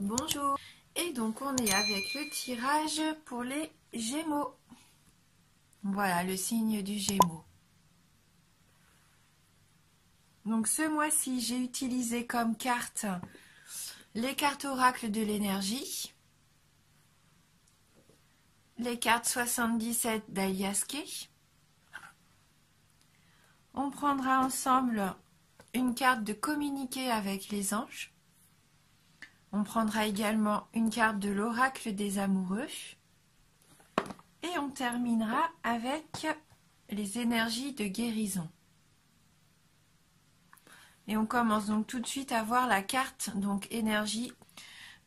Bonjour. Et donc on est avec le tirage pour les Gémeaux. Voilà le signe du Gémeaux. Donc ce mois-ci, j'ai utilisé comme carte les cartes oracles de l'énergie, les cartes 77 d'Aliaské. On prendra ensemble une carte de communiquer avec les anges. On prendra également une carte de l'oracle des amoureux. Et on terminera avec les énergies de guérison. Et on commence donc tout de suite à voir la carte, donc énergie.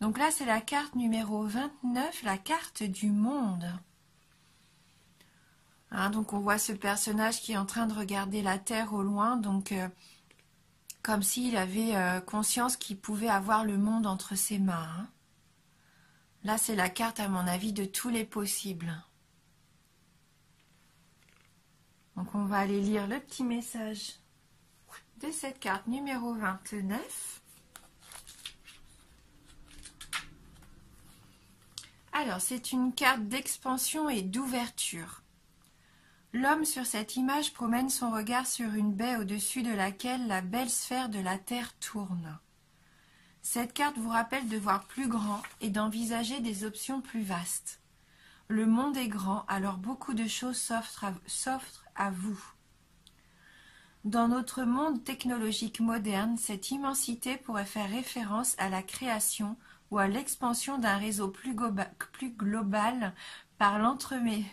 Donc là, c'est la carte numéro 29, la carte du monde. Hein, donc on voit ce personnage qui est en train de regarder la Terre au loin, donc comme s'il avait conscience qu'il pouvait avoir le monde entre ses mains. Hein. Là, c'est la carte, à mon avis, de tous les possibles. Donc on va aller lire le petit message de cette carte numéro 29. Alors, c'est une carte d'expansion et d'ouverture. L'homme sur cette image promène son regard sur une baie au-dessus de laquelle la belle sphère de la Terre tourne. Cette carte vous rappelle de voir plus grand et d'envisager des options plus vastes. Le monde est grand, alors beaucoup de choses s'offrent à vous. Dans notre monde technologique moderne, cette immensité pourrait faire référence à la création ou à l'expansion d'un réseau plus global par l'entremise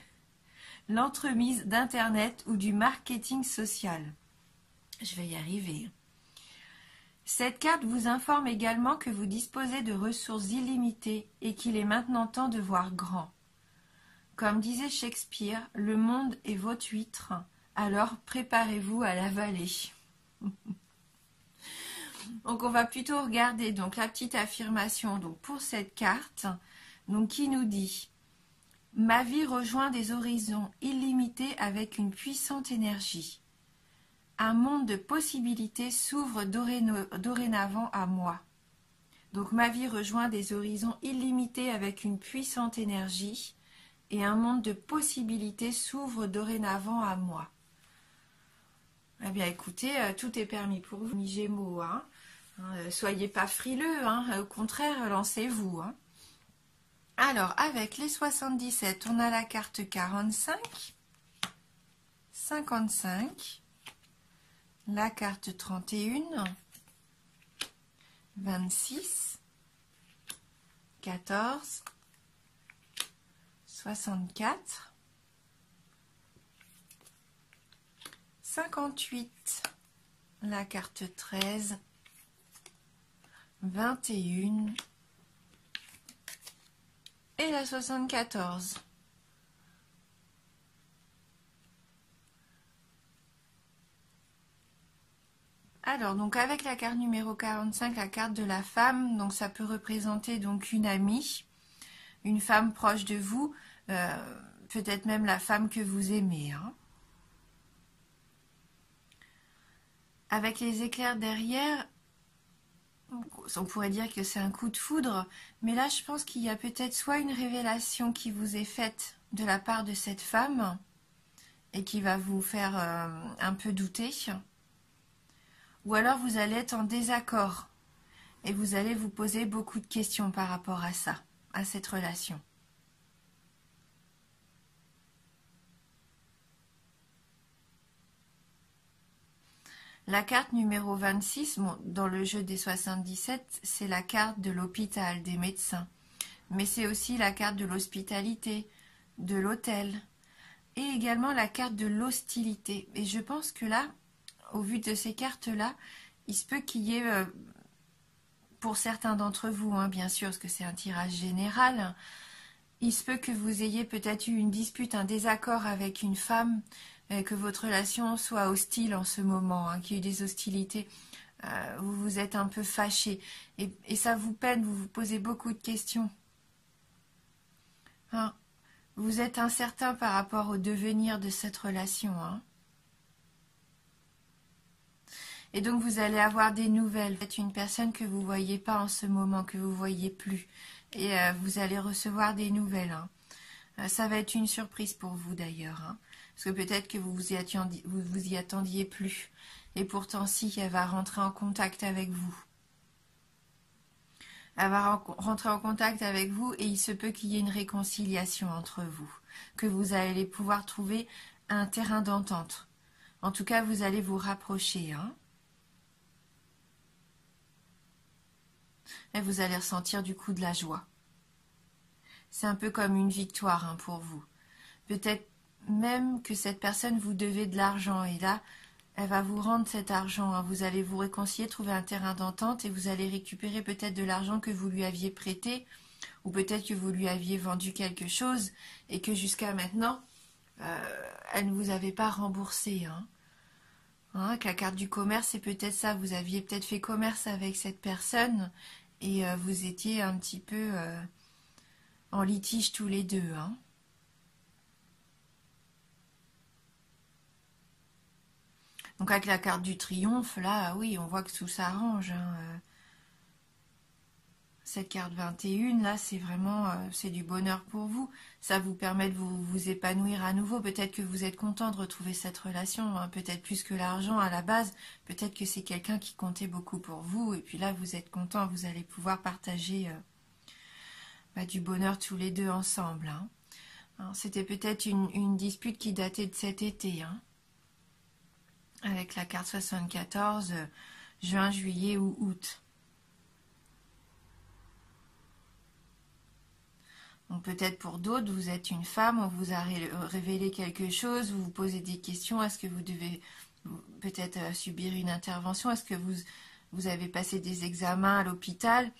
d'Internet ou du marketing social. Je vais y arriver. Cette carte vous informe également que vous disposez de ressources illimitées et qu'il est maintenant temps de voir grand. Comme disait Shakespeare, le monde est votre huître, alors préparez-vous à l'avaler. Donc on va plutôt regarder donc la petite affirmation donc pour cette carte donc qui nous dit: ma vie rejoint des horizons illimités avec une puissante énergie. Un monde de possibilités s'ouvre dorénavant à moi. Donc ma vie rejoint des horizons illimités avec une puissante énergie et un monde de possibilités s'ouvre dorénavant à moi. Eh bien écoutez, tout est permis pour vous, mes Gémeaux. Hein. Soyez pas frileux, hein. Au contraire, lancez-vous. Hein. Alors, avec les 77, on a la carte 45, 55, la carte 31, 26, 14, 64, 58, la carte 13, 21 et la 74. Alors, donc avec la carte numéro 45, la carte de la femme, donc ça peut représenter donc une amie, une femme proche de vous, peut-être même la femme que vous aimez. Hein. Avec les éclairs derrière, on pourrait dire que c'est un coup de foudre, mais là je pense qu'il y a peut-être soit une révélation qui vous est faite de la part de cette femme et qui va vous faire un peu douter, ou alors vous allez être en désaccord et vous allez vous poser beaucoup de questions par rapport à ça, à cette relation. La carte numéro 26, bon, dans le jeu des 77, c'est la carte de l'hôpital, des médecins. Mais c'est aussi la carte de l'hospitalité, de l'hôtel. Et également la carte de l'hostilité. Et je pense que là, au vu de ces cartes-là, il se peut qu'il y ait, pour certains d'entre vous, hein, bien sûr, parce que c'est un tirage général, il se peut que vous ayez peut-être eu une dispute, un désaccord avec une femme, que votre relation soit hostile en ce moment, hein, qu'il y ait eu des hostilités, vous vous êtes un peu fâché et ça vous peine, vous vous posez beaucoup de questions. Hein, vous êtes incertain par rapport au devenir de cette relation. Hein. Et donc vous allez avoir des nouvelles. Vous êtes une personne que vous ne voyez pas en ce moment, que vous ne voyez plus. Et vous allez recevoir des nouvelles. Hein. Ça va être une surprise pour vous d'ailleurs. Hein. Parce que peut-être que vous y attendiez plus. Et pourtant si, elle va rentrer en contact avec vous. Elle va rentrer en contact avec vous et il se peut qu'il y ait une réconciliation entre vous. Que vous allez pouvoir trouver un terrain d'entente. En tout cas, vous allez vous rapprocher. Hein. Et vous allez ressentir du coup de la joie. C'est un peu comme une victoire hein, pour vous. Peut-être même que cette personne vous devait de l'argent et là, elle va vous rendre cet argent. Hein. Vous allez vous réconcilier, trouver un terrain d'entente et vous allez récupérer peut-être de l'argent que vous lui aviez prêté ou peut-être que vous lui aviez vendu quelque chose et que jusqu'à maintenant, elle ne vous avait pas remboursé. Hein. Hein, que la carte du commerce, c'est peut-être ça. Vous aviez peut-être fait commerce avec cette personne et vous étiez un petit peu en litige tous les deux. Hein. Donc avec la carte du triomphe, là, oui, on voit que tout s'arrange. Hein. Cette carte 21, là, c'est vraiment c'est du bonheur pour vous. Ça vous permet de vous épanouir à nouveau. Peut-être que vous êtes content de retrouver cette relation, hein. Peut-être plus que l'argent à la base. Peut-être que c'est quelqu'un qui comptait beaucoup pour vous. Et puis là, vous êtes content, vous allez pouvoir partager du bonheur tous les deux ensemble. Hein. Hein, c'était peut-être une dispute qui datait de cet été. Hein. Avec la carte 74, juin, juillet ou août. Donc peut-être pour d'autres, vous êtes une femme, on vous a révélé quelque chose, vous vous posez des questions, est-ce que vous devez peut-être subir une intervention, est-ce que vous avez passé des examens à l'hôpital,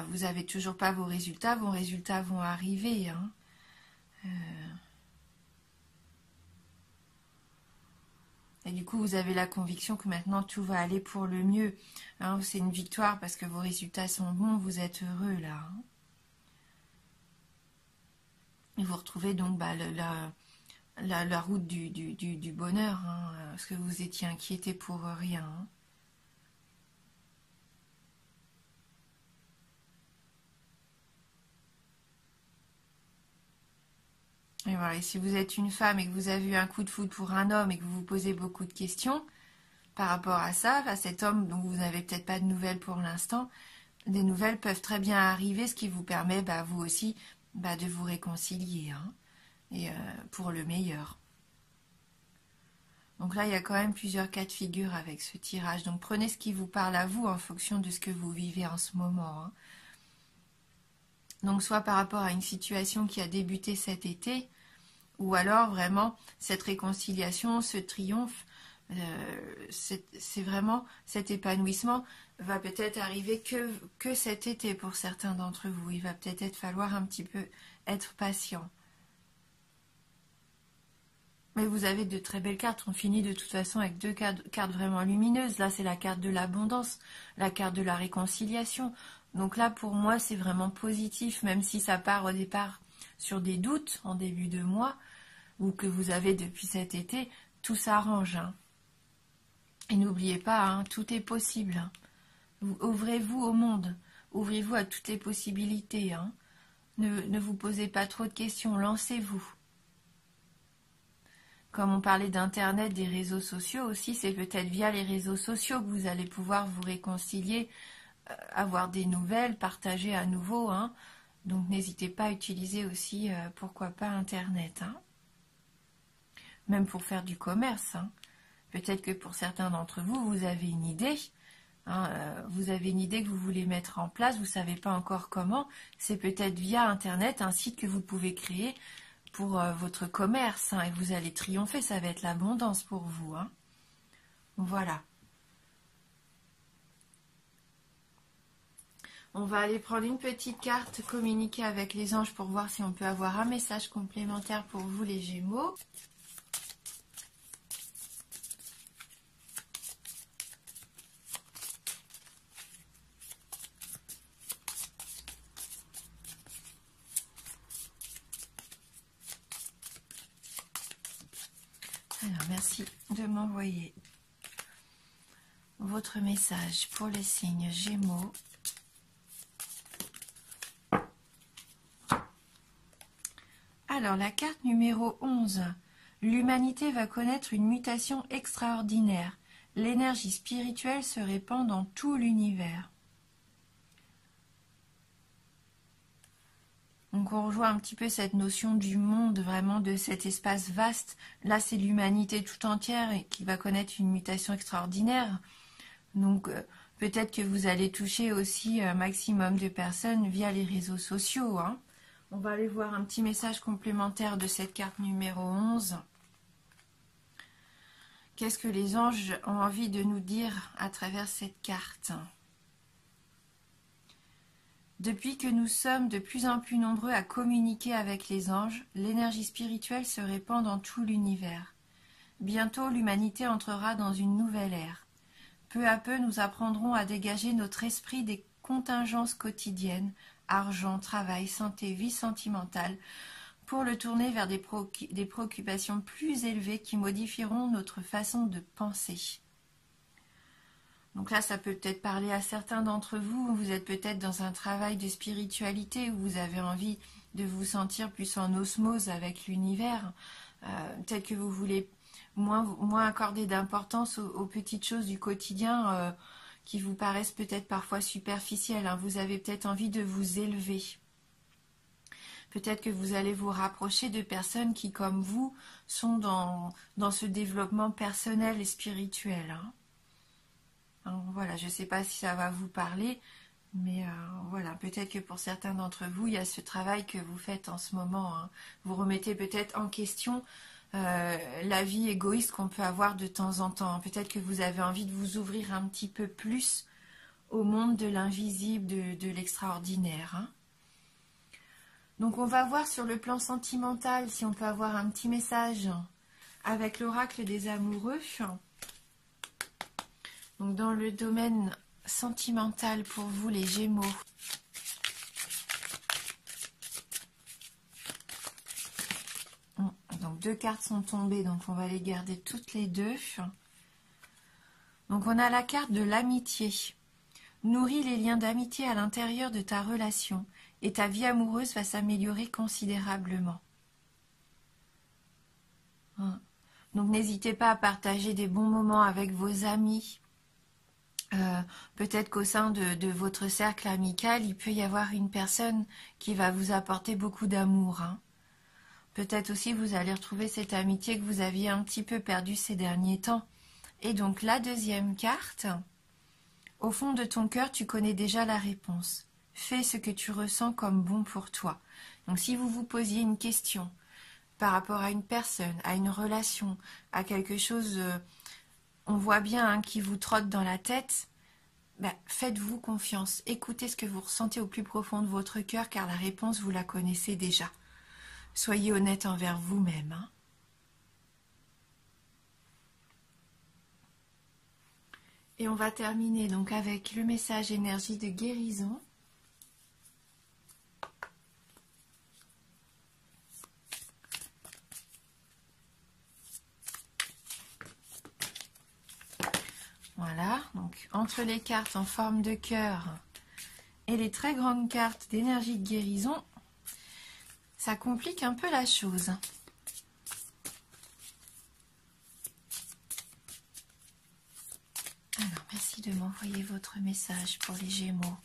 vous n'avez toujours pas vos résultats vont arriver. Hein. Et du coup, vous avez la conviction que maintenant tout va aller pour le mieux. Hein, c'est une victoire parce que vos résultats sont bons, vous êtes heureux là. Hein. Et vous retrouvez donc la route du bonheur, hein, parce que vous étiez inquiété pour rien. Hein. Et voilà, et si vous êtes une femme et que vous avez eu un coup de foudre pour un homme et que vous vous posez beaucoup de questions par rapport à ça, à cet homme dont vous n'avez peut-être pas de nouvelles pour l'instant, des nouvelles peuvent très bien arriver, ce qui vous permet, vous aussi, de vous réconcilier, hein, et pour le meilleur. Donc là, il y a quand même plusieurs cas de figure avec ce tirage. Donc prenez ce qui vous parle à vous en fonction de ce que vous vivez en ce moment. Hein. Donc soit par rapport à une situation qui a débuté cet été, ou alors vraiment cette réconciliation, ce triomphe, c'est vraiment cet épanouissement va peut-être arriver que cet été pour certains d'entre vous. Il va peut-être falloir un petit peu être patient. Mais vous avez de très belles cartes. On finit de toute façon avec deux cartes vraiment lumineuses. Là, c'est la carte de l'abondance, la carte de la réconciliation. Donc là, pour moi, c'est vraiment positif, même si ça part au départ sur des doutes en début de mois, ou que vous avez depuis cet été, tout s'arrange. Hein. Et n'oubliez pas, hein, tout est possible. Hein. Ouvrez-vous au monde. Ouvrez-vous à toutes les possibilités. Hein. Ne vous posez pas trop de questions. Lancez-vous. Comme on parlait d'Internet, des réseaux sociaux aussi, c'est peut-être via les réseaux sociaux que vous allez pouvoir vous réconcilier, avoir des nouvelles, partager à nouveau. Hein. Donc n'hésitez pas à utiliser aussi, pourquoi pas, Internet. Hein. Même pour faire du commerce. Hein. Peut-être que pour certains d'entre vous, vous avez une idée. Hein, vous avez une idée que vous voulez mettre en place, vous ne savez pas encore comment. C'est peut-être via Internet, un site que vous pouvez créer pour votre commerce, hein, et vous allez triompher, ça va être l'abondance pour vous. Hein. Voilà. On va aller prendre une petite carte, communiquer avec les anges pour voir si on peut avoir un message complémentaire pour vous les Gémeaux. Alors, merci de m'envoyer votre message pour les signes Gémeaux. Alors, la carte numéro 11. L'humanité va connaître une mutation extraordinaire. L'énergie spirituelle se répand dans tout l'univers. Donc on rejoint un petit peu cette notion du monde, vraiment de cet espace vaste. Là, c'est l'humanité tout entière et qui va connaître une mutation extraordinaire. Donc peut-être que vous allez toucher aussi un maximum de personnes via les réseaux sociaux. Hein. On va aller voir un petit message complémentaire de cette carte numéro 11. Qu'est-ce que les anges ont envie de nous dire à travers cette carte ? Depuis que nous sommes de plus en plus nombreux à communiquer avec les anges, l'énergie spirituelle se répand dans tout l'univers. Bientôt, l'humanité entrera dans une nouvelle ère. Peu à peu, nous apprendrons à dégager notre esprit des contingences quotidiennes, argent, travail, santé, vie sentimentale, pour le tourner vers des préoccupations plus élevées qui modifieront notre façon de penser. Donc là, ça peut peut-être parler à certains d'entre vous. Vous êtes peut-être dans un travail de spiritualité où vous avez envie de vous sentir plus en osmose avec l'univers. Peut-être que vous voulez moins accorder d'importance aux petites choses du quotidien qui vous paraissent peut-être parfois superficielles. Hein. Vous avez peut-être envie de vous élever. Peut-être que vous allez vous rapprocher de personnes qui, comme vous, sont dans ce développement personnel et spirituel. Hein. Alors, voilà, je ne sais pas si ça va vous parler, mais voilà, peut-être que pour certains d'entre vous, il y a ce travail que vous faites en ce moment. Hein. Vous remettez peut-être en question la vie égoïste qu'on peut avoir de temps en temps. Peut-être que vous avez envie de vous ouvrir un petit peu plus au monde de l'invisible, de l'extraordinaire. Hein. Donc on va voir sur le plan sentimental si on peut avoir un petit message avec l'oracle des amoureux. Donc dans le domaine sentimental pour vous les Gémeaux. Donc 2 cartes sont tombées, donc on va les garder toutes les 2. Donc on a la carte de l'amitié. Nourris les liens d'amitié à l'intérieur de ta relation et ta vie amoureuse va s'améliorer considérablement. Donc n'hésitez pas à partager des bons moments avec vos amis. Peut-être qu'au sein de votre cercle amical, il peut y avoir une personne qui va vous apporter beaucoup d'amour. Hein. Peut-être aussi vous allez retrouver cette amitié que vous aviez un petit peu perdue ces derniers temps. Et donc la deuxième carte, au fond de ton cœur, tu connais déjà la réponse. Fais ce que tu ressens comme bon pour toi. Donc si vous vous posiez une question par rapport à une personne, à une relation, à quelque chose... on voit bien hein, qui vous trotte dans la tête, faites-vous confiance. Écoutez ce que vous ressentez au plus profond de votre cœur, car la réponse, vous la connaissez déjà. Soyez honnête envers vous-même. Hein. Et on va terminer donc avec le message énergie de guérison. Voilà, donc entre les cartes en forme de cœur et les très grandes cartes d'énergie de guérison, ça complique un peu la chose. Alors, merci de m'envoyer votre message pour les Gémeaux.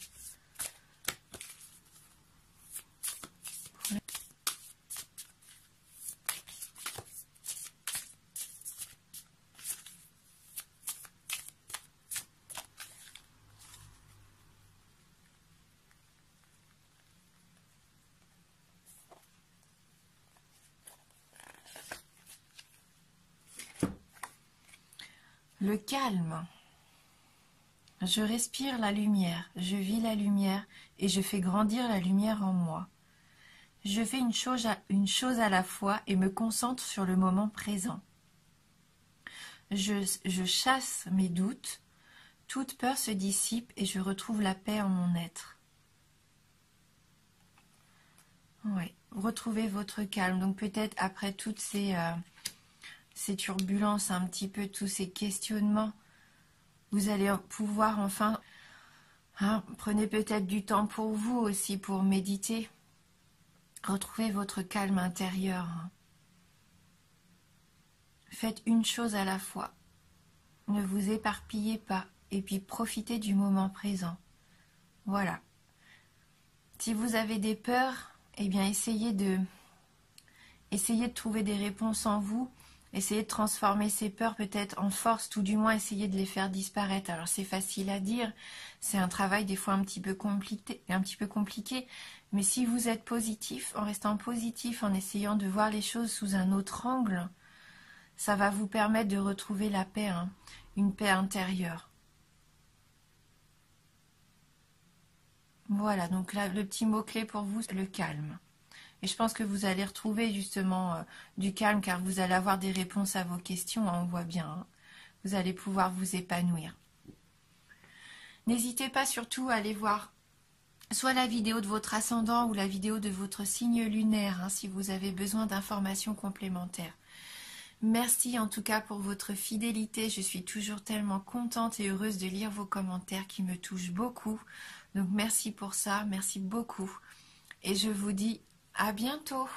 Le calme. Je respire la lumière, je vis la lumière et je fais grandir la lumière en moi. Je fais une chose à la fois et me concentre sur le moment présent. Je chasse mes doutes, toute peur se dissipe et je retrouve la paix en mon être. Oui, retrouvez votre calme. Donc peut-être après toutes ces turbulences, un petit peu tous ces questionnements, Vous allez pouvoir enfin... prenez peut-être du temps pour vous aussi, pour méditer. Retrouvez votre calme intérieur. Faites une chose à la fois. Ne vous éparpillez pas. Et puis profitez du moment présent. Voilà. Si vous avez des peurs, eh bien essayez de trouver des réponses en vous. Essayez de transformer ces peurs peut-être en force, tout du moins essayez de les faire disparaître. Alors c'est facile à dire, c'est un travail des fois un petit peu compliqué, mais si vous êtes positif, en restant positif, en essayant de voir les choses sous un autre angle, ça va vous permettre de retrouver la paix, une paix intérieure. Voilà, donc là, le petit mot-clé pour vous, c'est le calme. Et je pense que vous allez retrouver justement du calme car vous allez avoir des réponses à vos questions, on voit bien. Vous allez pouvoir vous épanouir. N'hésitez pas surtout à aller voir soit la vidéo de votre ascendant ou la vidéo de votre signe lunaire si vous avez besoin d'informations complémentaires. Merci en tout cas pour votre fidélité. Je suis toujours tellement contente et heureuse de lire vos commentaires qui me touchent beaucoup. Donc merci pour ça, merci beaucoup. Et je vous dis à bientôt.